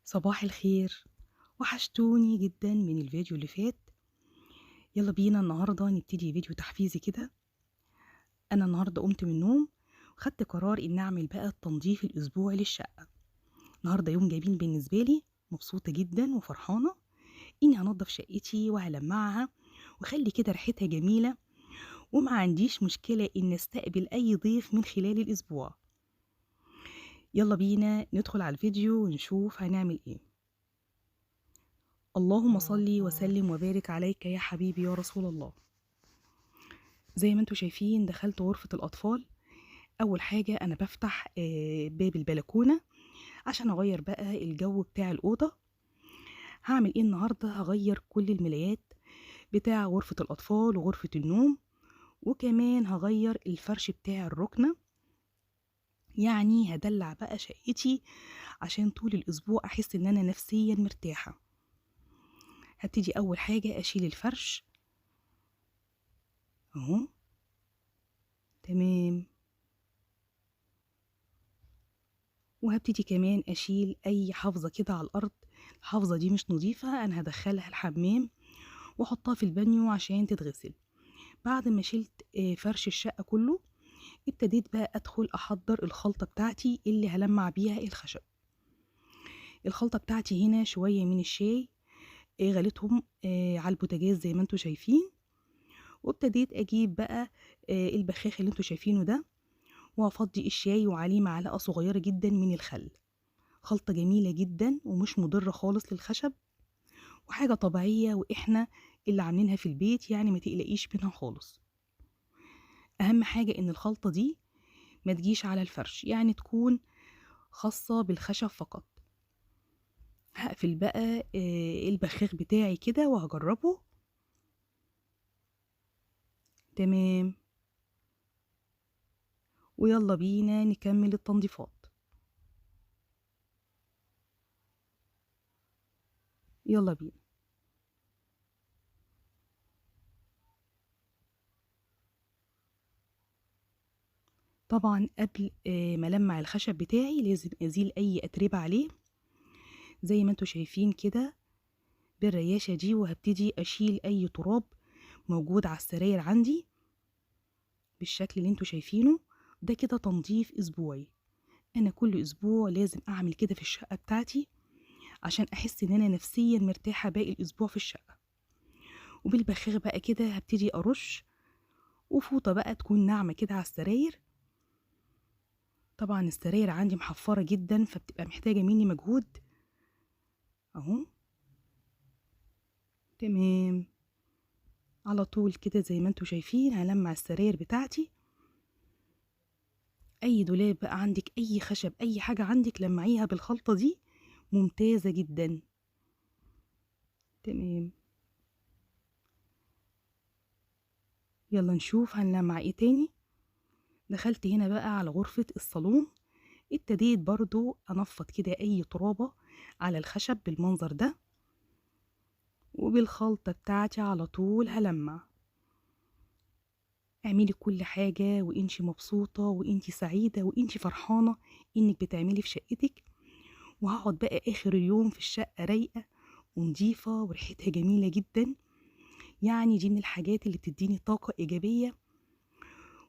صباح الخير. وحشتوني جدا من الفيديو اللي فات. يلا بينا النهاردة نبتدي فيديو تحفيزي كده. أنا النهاردة قمت من النوم وخدت قرار إن أعمل بقى التنظيف الأسبوعي للشقة. النهاردة يوم جميل بالنسبة لي، مبسوطة جدا وفرحانة إني هنضف شقتي وهلمعها وخلي كده ريحتها جميلة، وما عنديش مشكلة إن استقبل أي ضيف من خلال الأسبوع. يلا بينا ندخل على الفيديو ونشوف هنعمل إيه. اللهم صل وسلم وبارك عليك يا حبيبي يا رسول الله. زي ما انتوا شايفين دخلت غرفة الأطفال. أول حاجة أنا بفتح باب البلكونة عشان أغير بقى الجو بتاع الأوضة. هعمل إيه النهاردة؟ هغير كل الملايات بتاع غرفة الأطفال وغرفة النوم، وكمان هغير الفرش بتاع الركنة. يعني هدلع بقى شقتي عشان طول الأسبوع أحس إن أنا نفسيا مرتاحة. هبتدي أول حاجة أشيل الفرش أهو. تمام. وهبتدي كمان أشيل أي حافظة كده على الأرض. الحافظة دي مش نظيفة، أنا هدخلها الحمام وأحطها في البانيو عشان تتغسل. بعد ما شلت فرش الشقة كله، ابتديت بقى أدخل أحضر الخلطة بتاعتي اللي هلمع بيها الخشب. الخلطة بتاعتي هنا شوية من الشاي، غليتهم على البوتاجاز زي ما انتوا شايفين. وابتديت أجيب بقى البخاخ اللي انتوا شايفينه ده، وأفضي الشاي وعليه معلقة صغيرة جدا من الخل. خلطة جميلة جدا ومش مضرة خالص للخشب، وحاجة طبيعية وإحنا اللي عاملينها في البيت، يعني ما تقلقيش منها خالص. أهم حاجة إن الخلطة دي ما تجيش على الفرش، يعني تكون خاصة بالخشب فقط. هقفل بقى البخاخ بتاعي كده وهجربه. تمام. ويلا بينا نكمل التنظيفات. يلا بينا. طبعا قبل ما ألمع الخشب بتاعي لازم أزيل أي أتربة عليه زي ما انتوا شايفين كده بالرياشة دي، وهبتدي أشيل أي تراب موجود على السراير عندي بالشكل اللي انتوا شايفينه ده. كده تنظيف أسبوعي. أنا كل أسبوع لازم أعمل كده في الشقة بتاعتي عشان أحس إن أنا نفسيا مرتاحة باقي الأسبوع في الشقة. وبالبخاخ بقى كده هبتدي أرش، وفوطة بقى تكون ناعمة كده على السراير. طبعا السراير عندي محفرة جدا فبتبقى محتاجة مني مجهود أهو. تمام. على طول كده زي ما انتوا شايفين هلمع السراير بتاعتي. اي دولاب بقى عندك، اي خشب، اي حاجة عندك لمعيها بالخلطة دي ممتازة جدا. تمام. يلا نشوف هنلمع ايه تاني. دخلت هنا بقى على غرفة الصالون، ابتديت برضو انفض كده اي ترابة على الخشب بالمنظر ده، وبالخلطة بتاعتي على طول هلمع. اعملي كل حاجة وانتي مبسوطة وانتي سعيدة وانتي فرحانة انك بتعملي في شقتك. وهقعد بقى اخر اليوم في الشقة رايقة ونضيفة وريحتها جميلة جدا. يعني دي من الحاجات اللي بتديني طاقة ايجابية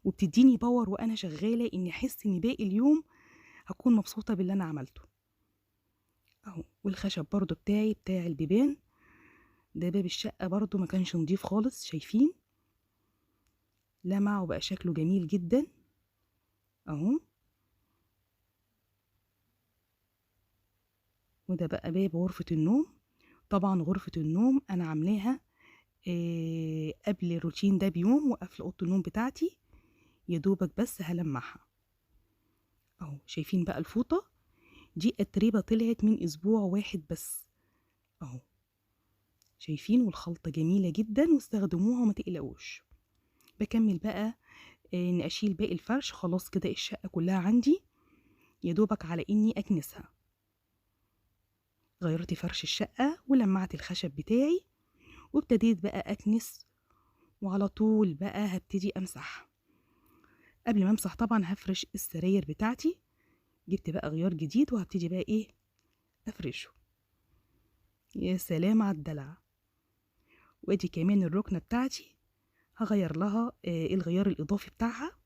وبتديني باور وانا شغالة، اني احس ان باقي اليوم هكون مبسوطة باللي انا عملته اهو. والخشب برضو بتاع البيبان ده، باب الشقة برضو ما كانش نضيف خالص، شايفين لمع وبقى شكله جميل جدا اهو. وده بقى باب غرفة النوم. طبعا غرفة النوم انا عاملاها قبل الروتين ده بيوم، وقافله اوضه النوم بتاعتي يا دوبك بس هلمعها اهو. شايفين بقى الفوطه دي اتربه طلعت من اسبوع واحد بس اهو. شايفين؟ والخلطه جميله جدا واستخدموها وما تقلقوش. بكمل بقى ان اشيل باقي الفرش. خلاص كده الشقه كلها عندي، يا دوبك على اني اكنسها. غيرت فرش الشقه ولمعت الخشب بتاعي وابتديت بقى اكنس، وعلى طول بقى هبتدي امسح. قبل ما امسح طبعا هفرش السراير بتاعتي. جبت بقى غيار جديد وهبتدي بقى ايه افرشه. يا سلام على الدلع. وادي كمان الركنة بتاعتي هغير لها الغيار الإضافي بتاعها.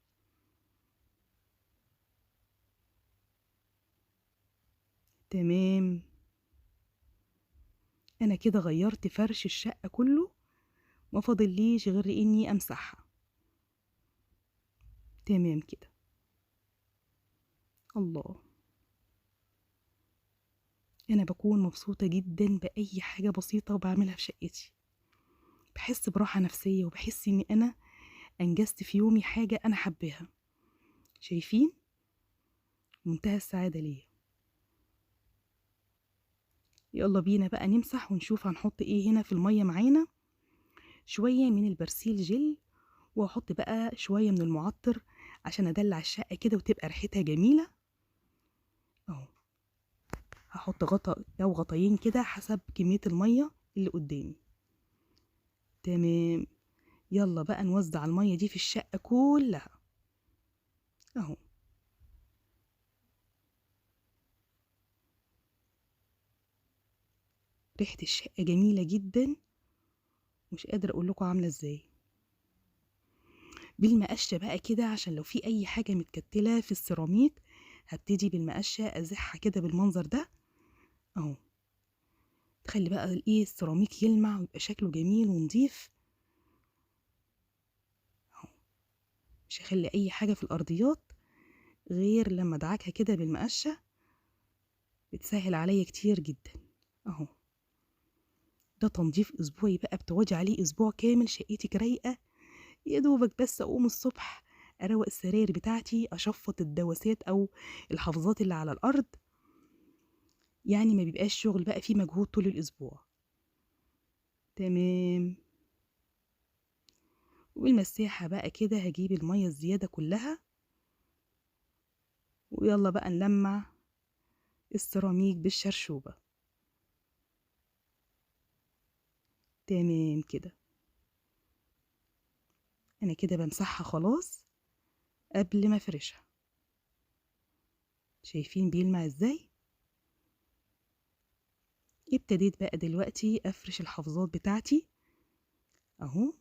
تمام. أنا كده غيرت فرش الشقة كله، ما فاضليش غير إني أمسحها. تمام كده. الله، أنا بكون مبسوطة جدا بأي حاجة بسيطة بعملها في شقتي، بحس براحة نفسية وبحس إني أنا أنجزت في يومي حاجة أنا حباها. شايفين؟ منتهى السعادة ليا. يلا بينا بقى نمسح ونشوف هنحط ايه هنا في المية معانا. شوية من البرسيل جل، وهحط بقى شوية من المعطر عشان أدلع الشقة كده وتبقى ريحتها جميلة. اهو هحط غطا أو غطايين كده حسب كمية المية اللي قدامي. تمام. يلا بقى نوزع المية دي في الشقة كلها اهو. ريحة الشقة جميلة جدا، مش قادرة اقول لكم عاملة ازاي. بالمقشة بقى كده عشان لو في اي حاجة متكتلة في السيراميك هبتدي بالمقشة ازحها كده بالمنظر ده اهو. تخلي بقى الايه السيراميك يلمع ويبقى شكله جميل ونضيف اهو. مش هخلي اي حاجة في الارضيات غير لما ادعكها كده بالمقشة، بتسهل عليا كتير جدا اهو. ده تنظيف اسبوعي بقى بتقعدي عليه اسبوع كامل، شقتك رايقة. يا دوبك بس اقوم الصبح اروق السراير بتاعتي، اشفط الدواسات او الحفاظات اللي على الارض، يعني ما بيبقاش شغل بقى فيه مجهود طول الاسبوع. تمام. والمساحة بقى كده هجيب المية الزيادة كلها، ويلا بقى نلمع السيراميك بالشرشوبة. تمام كده. انا كده بمسحها خلاص قبل ما افرشها. شايفين بيلمع ازاي؟ ابتديت بقى دلوقتي افرش الحفاظات بتاعتي اهو.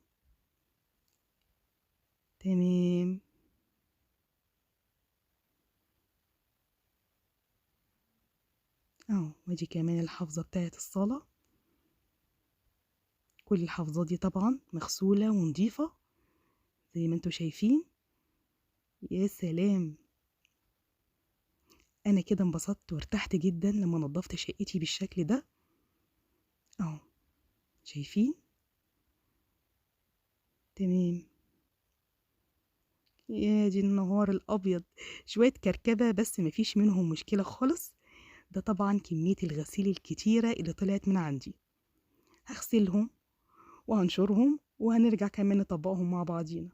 تمام. اهو وادي كمان الحافظة بتاعت الصالة. كل الحافظات دي طبعا مغسولة ونضيفة زي ما انتوا شايفين. يا سلام، انا كده انبسطت وارتحت جدا لما نظفت شقتي بالشكل ده اهو. شايفين؟ تمام. يا دي النهار الابيض، شوية كركبة بس مفيش منهم مشكلة خالص. ده طبعا كمية الغسيل الكتيرة اللي طلعت من عندي. هغسلهم وهنشرهم وهنرجع كمان نطبقهم مع بعضينا.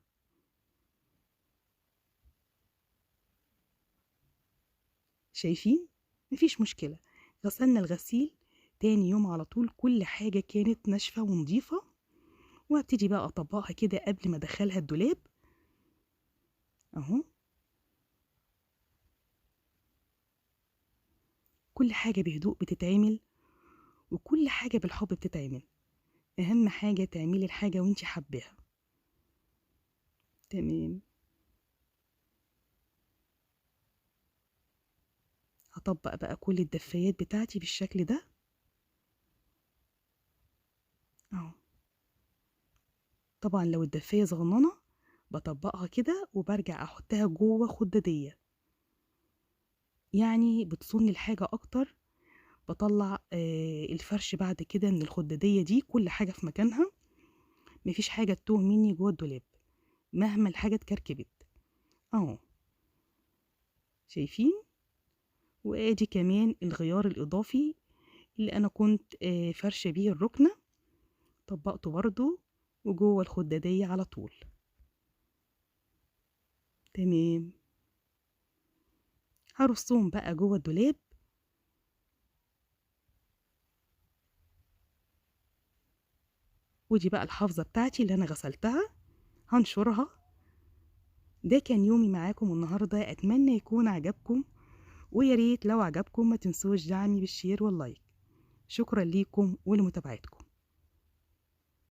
شايفين؟ مفيش مشكلة. غسلنا الغسيل تاني يوم على طول كل حاجة كانت ناشفة ونضيفة، وهبتدي بقى اطبقها كده قبل ما ادخلها الدولاب اهو. كل حاجة بهدوء بتتعمل، وكل حاجة بالحب بتتعمل. اهم حاجة تعملي الحاجة وانتي حباها. تمام. هطبق بقى كل الدفايات بتاعتي بالشكل ده اهو. طبعا لو الدفاية صغننة بطبقها كده وبرجع احطها جوه خدادية، يعني بتصون الحاجة اكتر. بطلع الفرش بعد كده من الخدادية دي كل حاجة في مكانها، مفيش حاجة تتوه مني جوه الدولاب مهما الحاجة اتكركبت اهو. شايفين؟ وادي كمان الغيار الاضافي اللي انا كنت فرشة بيه الركنة، طبقته برضو وجوه الخدادية على طول. تمام. هرصهم بقى جوه الدولاب. ودي بقى الحافظة بتاعتي اللي انا غسلتها هنشرها. ده كان يومي معاكم النهاردة، اتمنى يكون عجبكم، ويا ريت لو عجبكم ما تنسوش دعمي بالشير واللايك. شكرا ليكم ولمتابعتكم.